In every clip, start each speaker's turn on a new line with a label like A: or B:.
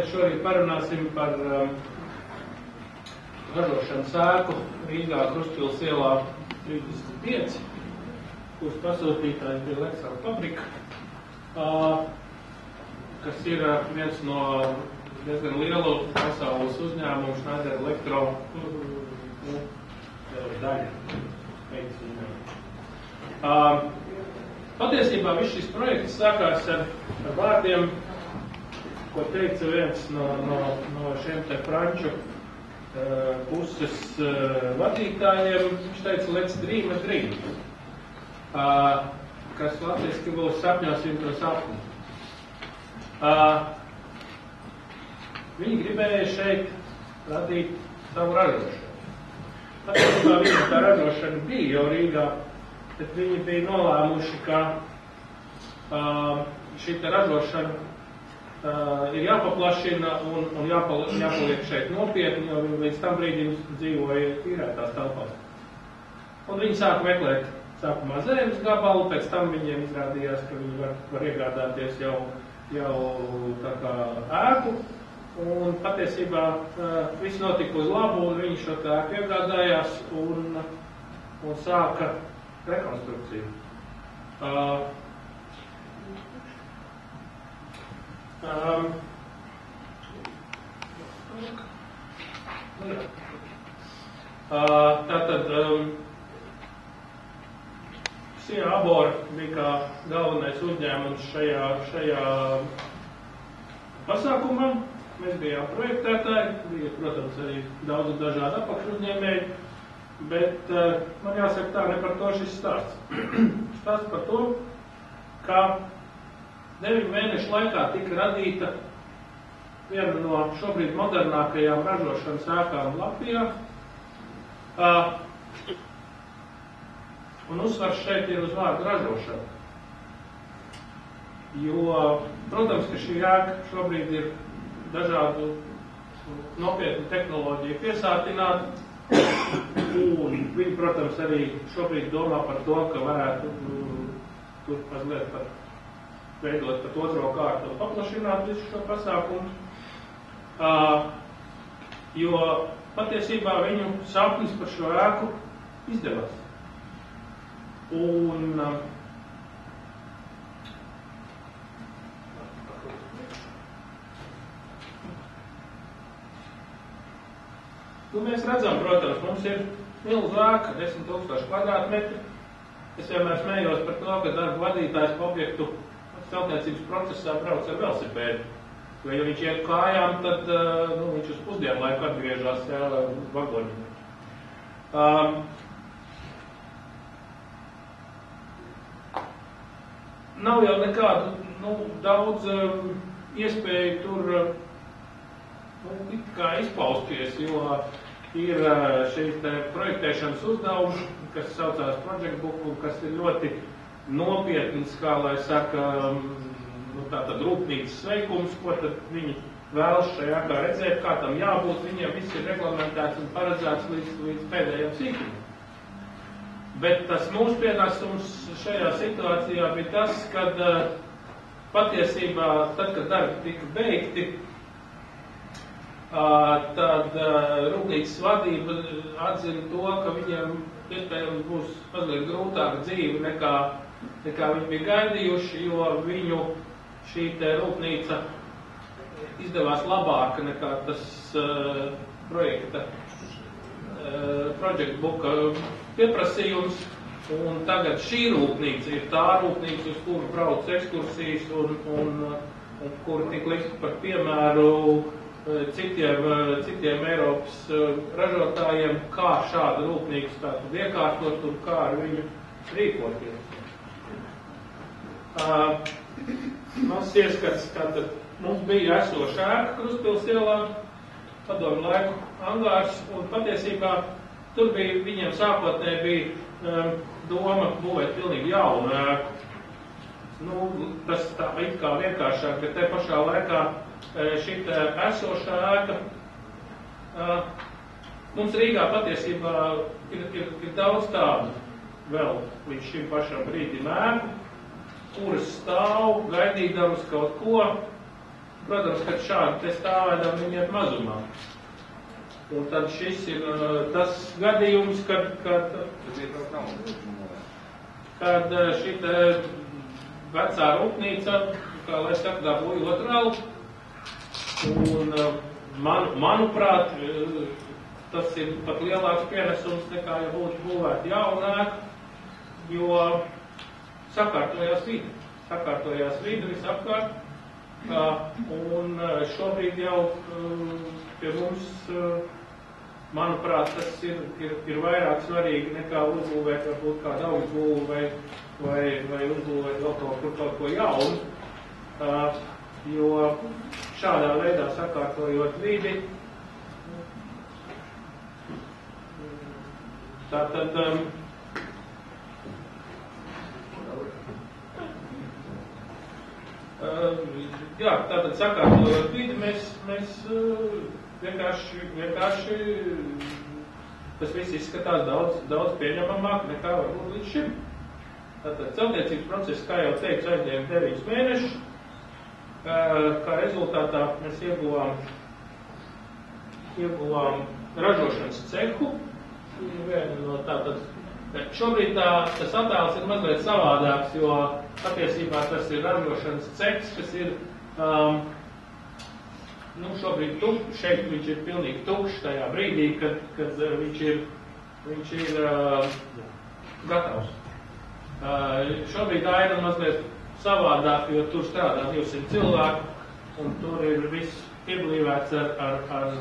A: mēs šorīt parunāsim par ražošanas ēku Rīgā Krustpils ielā 35, kuras pasūtītājs bija Lexal fabrika, kas ir viens no diezgan lielu pasaules uzņēmumu Schneider Electro daļa. Patiesībā viss šis projekts sākās ar vārdiem, ko teica viens no šiem te franču puses vadītājiem. Viņš teica, let's dream a dream, kas latviski būs sapņosim to sapni. Viņi gribēja šeit radīt savu ražošanu. Patiesībā viņa tā ražošana bija jau Rīgā, bet viņi bija nolēmuši, ka šī te ražošana ir jāpaplašina un jāpaliek šeit nopietni, jo viņi līdz tam brīdim dzīvoja tīrētās telpās. Un viņi sāka meklēt sākumā zemes gabalu, pēc tam viņiem izrādījās, ka viņi var iegādāties jau tā kā ēku. Un patiesībā viss notika uz labu, un viņi šo tā ēku iegādājās un sāka rekonstrukciju. Tātad Sija Abor bija kā galvenais uzņēmums šajā pasākumā. Mēs bijām projektētāji, bija, protams, arī daudz dažādu apakšuzņēmēju, bet man jāsaka tā, ne par to šis stāsts. Stāsts par to, ka 9 mēnešu laikā tika radīta viena no šobrīd modernākajām ražošanas ēkām Latvijā. Un uzsvars šeit ir uz vārdu ražošanu. Jo, protams, ka šī ēka šobrīd ir dažādu nopietnu tehnoloģiju piesātināta, un viņi, protams, arī šobrīd domā par to, ka varētu tur mazliet veidot pat otro kārtu un paplašināt visu šo pasākumu, jo patiesībā viņu sapnis par šo ēku izdevās. Un mēs redzam, protams, mums ir milzu ēka, 10,000 kvadrātmetri. Es vienmēr smējos par to, ka darba vadītājs pa objektu celtniecības procesā brauc ar velosipēdu. Jo, ja viņš iet kājām, tad viņš uz pusdienu laiku atgriežās vagoņi. Nav jau nekādu daudz iespēju tur kā izpausties, jo ir šīs projektēšanas uzdevumi, kas saucās Project Book, kas ir ļoti nopietns, kā lai saka, tātad rūpnīcas sveikums, ko tad viņi vēlas šajā ēkā redzēt, kā tam jābūt, viņiem viss ir reglamentēts un paredzēts līdz pēdējiem sīkumam. Bet tas mūsu pienesums šajā situācijā bija tas, kad patiesībā, tad, kad darbi tika beigti, tad rūpnīcas vadība atzina to, ka viņiem iespējams būs mazliet grūtāka dzīve nekā viņi bija gaidījuši, jo viņu šī te rūpnīca izdevās labāka nekā tas projekta Project Book pieprasījums, un tagad šī rūpnīca ir tā rūpnīca, uz kuru brauc ekskursijas un kur tik likt par piemēru citiem Eiropas ražotājiem, kā šāda rūpnīca tātad iekārtot un kā ar viņu rīkoties. Mazs ieskats, tātad mums bija esoša ēka Krustpils ielā, padomju laiku angārs, un patiesībā tur bija, viņiem sākotnēji bija doma būvēt pilnīgi jaunu ēku. Tas tā it kā vienkāršāk, bet te pašā laikā šī esošā ēka. Mums Rīgā patiesībā ir daudz tādu vēl līdz šim pašam brīdim ēku, kuras stāv gaidīdams kaut ko, protams, ka šādi te stāvēdam viņi ir mazumā. Un tad šis ir tas gadījums, kad šī vecā rūpnīca, kā lai saka, dabūja otru elpu. Un manuprāt, tas ir pat lielāks pienesums nekā, ja būtu būvēta jauna ēka, jo sakārtojās vide visapkārt. Un šobrīd jau pie mums, manuprāt, tas ir vairāk svarīgi nekā uzbūvēt varbūt kādu augstbūvu vai uzbūvēt vēl kaut ko jaunu, jo šādā veidā sakārtojot vidi, tātad sakārtojot vidi, mēs vienkārši tas viss izskatās daudz pieņemamāk nekā varbūt līdz šim. Tātad celtniecības process, kā jau teicu, aizņēma 9 mēnešus. Kā rezultātā mēs ieguvām ražošanas cehu. Šobrīd tas attēls ir mazliet savādāks, jo patiesībā tas ir ražošanas cehs, kas ir šobrīd šeit viņš ir pilnīgi tukšs tajā brīdī, kad viņš ir gatavs. Šobrīd tā ir mazliet savādāk, jo tur strādā 200 cilvēku, un tur ir viss pieblīvēts ar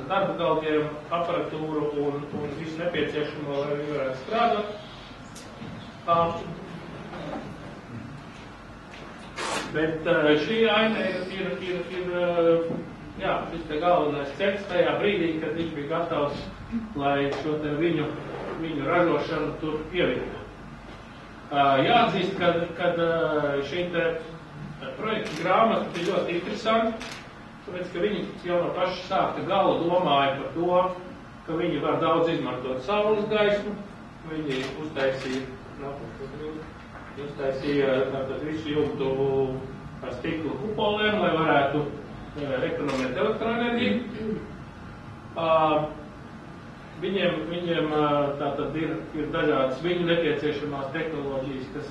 A: darba galviem, aparatūru un visu nepieciešamo, lai viņi varētu strādāt. Bet šī aina ir šis te galvenais cehs tajā brīdī, kad viņš bija gatavs, lai šo te viņu ražošanu tur ievikt. Jāatzīst, ka šī te projekta grāmata ir ļoti interesanti, tāpēc, ka viņi jau no paša sākta gala domāja par to, ka viņi var daudz izmantot saules gaismu. Viņi uztaisīja tātad visu jumtu ar stikla kupoliem, lai varētu ekonomēt elektroenerģiju. Viņiem tātad ir dažādas viņu nepieciešamās tehnoloģijas, kas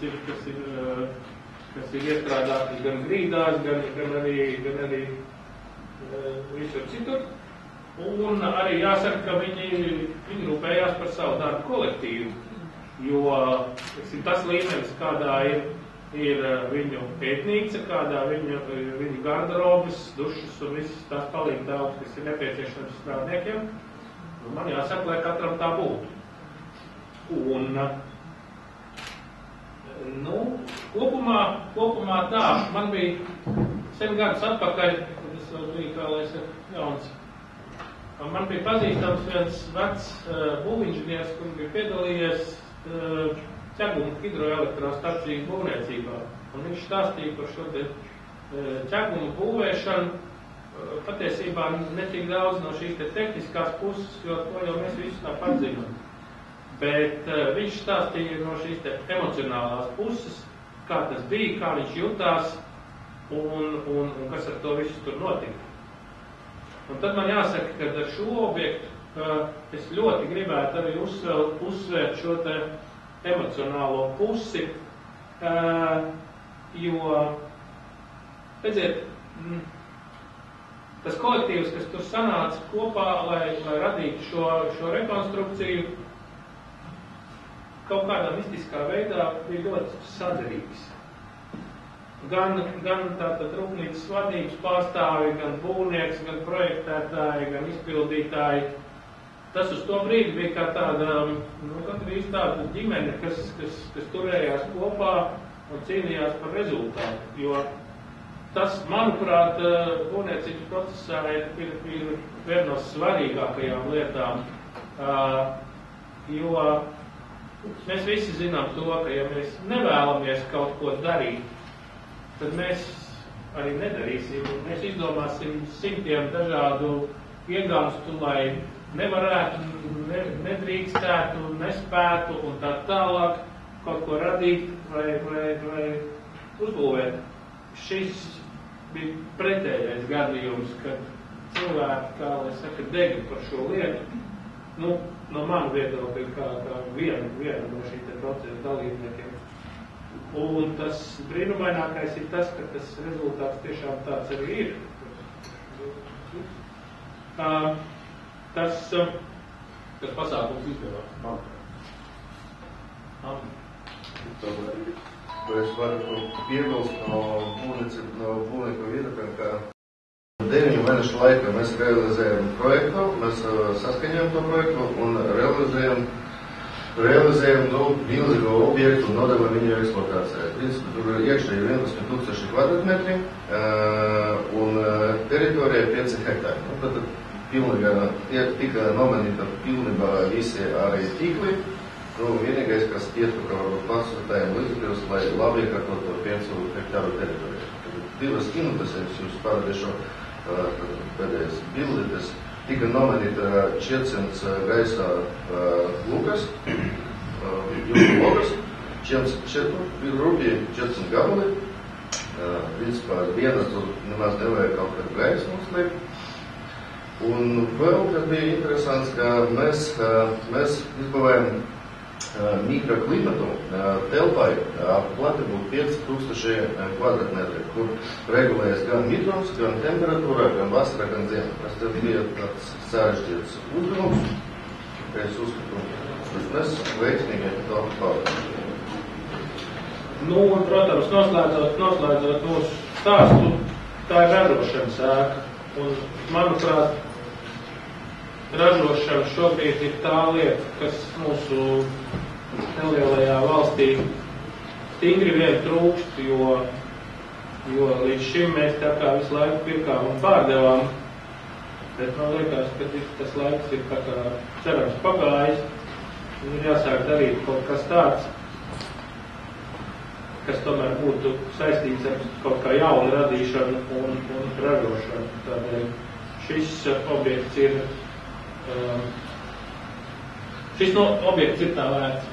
A: ir iestrādātas gan grīdās, gan arī visur citur. Un arī jāsaka, ka viņi rūpējās par savu darbu kolektīvu, jo tas līmenis, kādā ir viņu pētnīca, kādā viņu garderobas, dušas un visas tās palīgdāvas, kas ir nepieciešams strādniekiem, man jāsaka, lai katram tā būtu. Un, kopumā tā, man bija 7 gadus atpakaļ, kad es vēl biju, kā lai saka, jauns. Man bija pazīstams viens vecs būvinženieris, kur bija piedalījies ķeguma hidroelektrostacijas būvniecībā. Un viņš stāstīja par šo te ķeguma būvēšanu, patiesībā ne tik daudz no šīs te tehniskās puses, jo to jau mēs visu tāpat zinām. Bet viņš stāstīja no šīs te emocionālās puses, kā tas bija, kā viņš jutās un kas ar to visu tur notika. Un tad man jāsaka, ka ar šo objektu es ļoti gribētu arī uzsvērt šo te emocionālo pusi, jo, redziet, tas kolektīvs, kas tur sanāca kopā, lai radītu šo rekonstrukciju, kaut kādā mistiskā veidā bija ļoti saderīgs. Gan tātad rūpnīcas vadības pārstāvi, gan būvnieks, gan projektētāji, gan izpildītāji. Tas uz to brīdi bija kā tāda, gandrīz tāda ģimene, kas turējās kopā un cīnījās par rezultātu. Jo tas, manuprāt, būvniecības procesā ir viena no svarīgākajām lietām, jo mēs visi zinām to, ka ja mēs nevēlamies kaut ko darīt, tad mēs arī nedarīsim. Mēs izdomāsim simtiem dažādu iegānstu, lai nevarētu, nedrīkstētu, nespētu un tā tālāk kaut ko radīt vai uzbūvēt. Šis bija pretējais gadījums, kad cilvēki, kā lai saka, dega par šo lietu. Nu, no manu viedokļa kā viena no šī procesa dalībniekiem. Un tas brīnumainākais ir tas, ka tas rezultāts tiešām tāds arī ir. Tas pasākums izdevās.
B: Es varu piebilst no būvnieka viedokļa, ka 9 mēnešu laikā mēs realizējam projektu, mēs saskaņojam to projektu un realizējam milzīgu objektu un nodevam viņu eksploatācijai. Principā tur iekšā ir 11,000 kvadratmetri un teritorija 5 hektāri. Tad pilnībā tika nomainīta pilnībā visi arī tīkli. Vienīgais, kas ietuka varbūt pārsvartājiem līdzekļus, lai labi iekārtot to 5 hektāru teritoriju. 2 minūtes es jums parādīšu pēdējais bildes. Tika nomainīta 400 gaisā lukas, jūsu lokas, 4 rūpīgi 400 gabali. Principā vienas tur nemaz nevajag kaut kādu gaisu mums liek. Un vēl, kas bija interesants, ka mēs izbūvējam mikroklimatu telpai plati būtu 5000 kvadratmetri, kur regulējas gan mitrums, gan temperatūra, gan vasara, gan ziema. Tas bija tāds sarežģīts uzdevums, ka es uzskatu, bet mēs veiksmīgi to pavadām.
A: Nu, un, protams, noslēdzot mūsu stāstu, tā ir ražošanas ēka. Un, manuprāt, ražošana šobrīd ir tā lieta, kas mūsu nelielajā valstī stingri vien trūkst, jo līdz šim mēs tā kā visu laiku pirkām un pārdevām, bet man liekas, ka tas laiks ir tā kā cerams pagājis, un ir jāsāk darīt kaut kas tāds, kas tomēr būtu saistīts ar kaut kā jaunu radīšanu un ražošanu. Tādēļ šis objekts ir tā vērts.